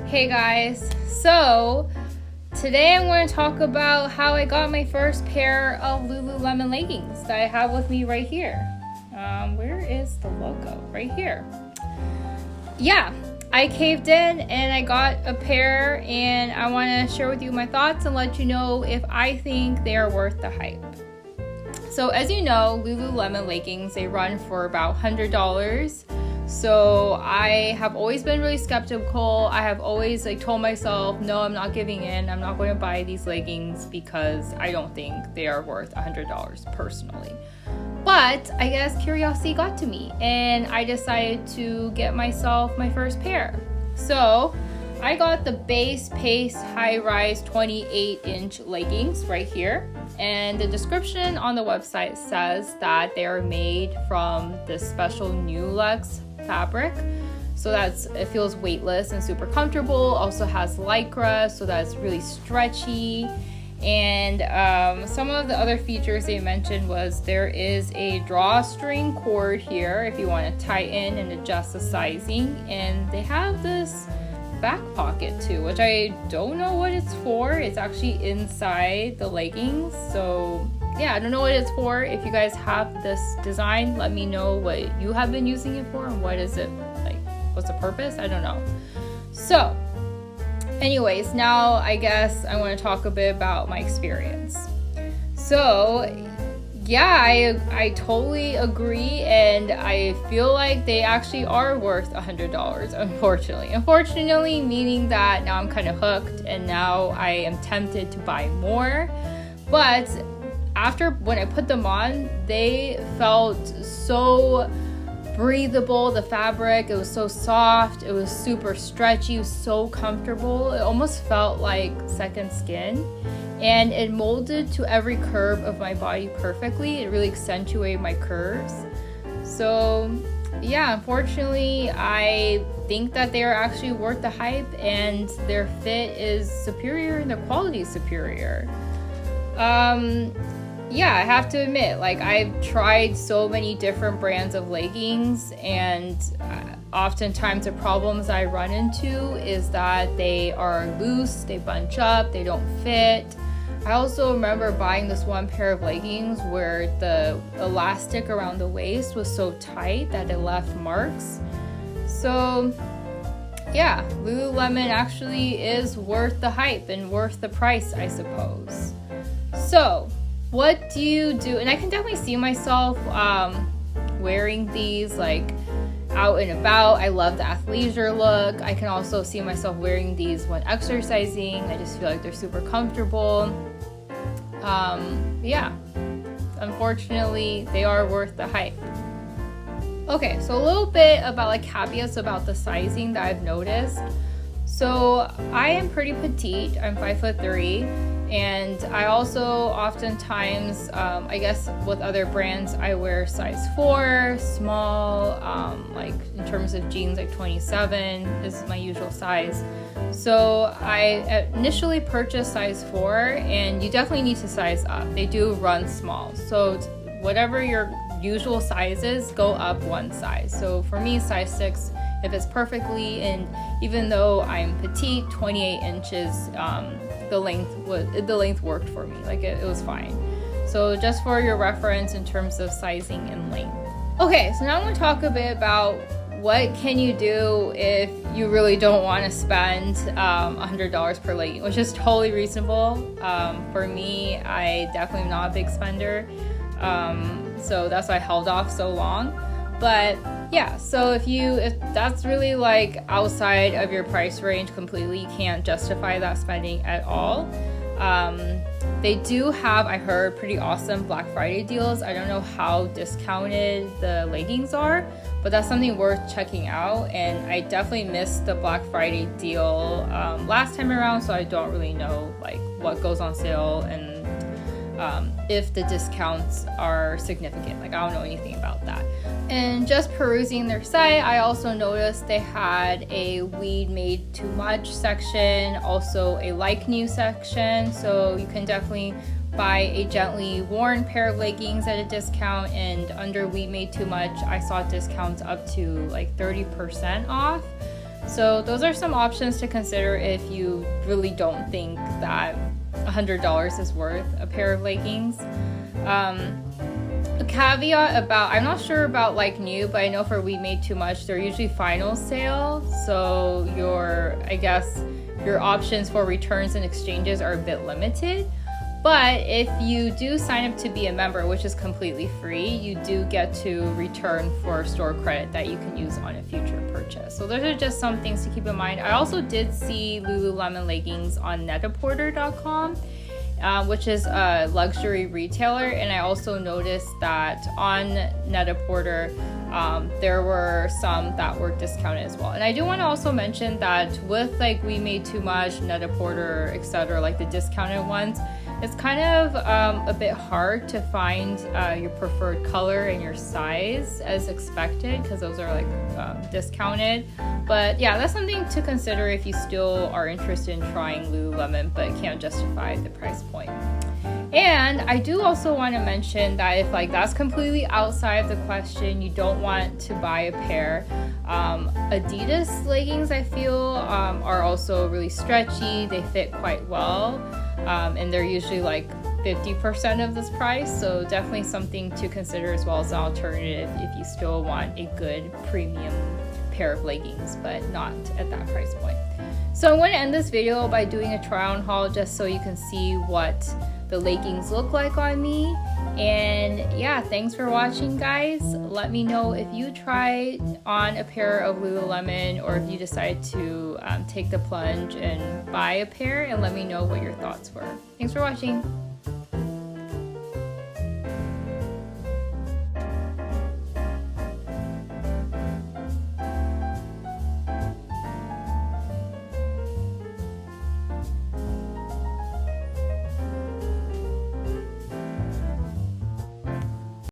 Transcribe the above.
Hey guys, so today I'm going to talk about how I got my first pair of Lululemon leggings that I have with me right here. Where is the logo? Right here. Yeah, I caved in and I got a pair, and I want to share with you my thoughts and let you know if I think they are worth the hype. So as you know, Lululemon leggings, they run for about $100. So I have always been really skeptical. I have always told myself, no, I'm not giving in. I'm not going to buy these leggings because I don't think they are worth $100 personally. But I guess curiosity got to me and I decided to get myself my first pair. So I got the Base Pace High Rise 28-inch leggings right here. And the description on the website says that they are made from this special Nulex fabric. So it feels weightless and super comfortable. Also has Lycra, so that's really stretchy. And some of the other features they mentioned was there is a drawstring cord here if you want to tie in and adjust the sizing. And they have this back pocket too, which I don't know what it's for. It's actually inside the leggings. So yeah, I don't know what it's for. If you guys have this design, let me know what you have been using it for and what is it like, what's the purpose? I don't know. So anyways, now I guess I want to talk a bit about my experience. So yeah, I totally agree, and I feel like they actually are worth $100, unfortunately. Unfortunately, meaning that now I'm kind of hooked and now I am tempted to buy more. But when I put them on, they felt so breathable. The fabric, it was so soft, it was super stretchy, it was so comfortable. It almost felt like second skin, and it molded to every curve of my body perfectly. It really accentuated my curves. So yeah, unfortunately, I think that they are actually worth the hype, and their fit is superior and their quality is superior. Yeah, I have to admit, I've tried so many different brands of leggings, and oftentimes the problems I run into is that they are loose, they bunch up, they don't fit. I also remember buying this one pair of leggings where the elastic around the waist was so tight that it left marks. So yeah, Lululemon actually is worth the hype and worth the price, I suppose. So what do you do? And I can definitely see myself wearing these out and about. I love the athleisure look. I can also see myself wearing these when exercising. I just feel like they're super comfortable. Yeah, unfortunately, they are worth the hype. Okay, so a little bit about caveats about the sizing that I've noticed. So I am pretty petite. I'm 5'3". And I also oftentimes, I guess with other brands, I wear size 4, small, in terms of jeans, 27 is my usual size. So I initially purchased size 4, and you definitely need to size up. They do run small. So whatever your usual size is, go up one size. So for me, size 6, if it's perfectly, and even though I'm petite, 28 inches, the length worked for me. It was fine. So just for your reference in terms of sizing and length. Okay, so now I'm going to talk a bit about what can you do if you really don't want to spend $100 per legging, which is totally reasonable. For me, I definitely am not a big spender, so that's why I held off so long. But yeah, so if that's really outside of your price range completely, you can't justify that spending at all. They do have, I heard, pretty awesome Black Friday deals. I don't know how discounted the leggings are, but that's something worth checking out. And I definitely missed the Black Friday deal last time around, so I don't really know what goes on sale and if the discounts are significant. I don't know anything about that. And just perusing their site, I also noticed they had a weed made too much section, also a like new section, so you can definitely buy a gently worn pair of leggings at a discount, and under weed made too much, I saw discounts up to 30% off. So those are some options to consider if you really don't think that $100 is worth a pair of leggings. A caveat about, I'm not sure about like new, but I know for We Made Too Much, they're usually final sale. So I guess your options for returns and exchanges are a bit limited. But if you do sign up to be a member, which is completely free, you do get to return for store credit that you can use on a future purchase. So those are just some things to keep in mind. I also did see Lululemon leggings on Net-a-Porter.com, which is a luxury retailer. And I also noticed that on Net-a-Porter, there were some that were discounted as well. And I do want to also mention that with like We Made Too Much, Net-a-Porter, etc., like the discounted ones, it's kind of a bit hard to find your preferred color and your size as expected, because those are like discounted. But yeah, that's something to consider if you still are interested in trying Lululemon but can't justify the price point. And I do also want to mention that if like that's completely outside of the question, you don't want to buy a pair, Adidas leggings I feel are also really stretchy. They fit quite well, and they're usually like 50% of this price, so definitely something to consider as well as an alternative if you still want a good premium pair of leggings but not at that price point. So I'm going to end this video by doing a try on haul just so you can see what the leggings look like on me. And yeah, thanks for watching, guys. Let me know if you try on a pair of Lululemon or if you decide to take the plunge and buy a pair, and let me know what your thoughts were. Thanks for watching.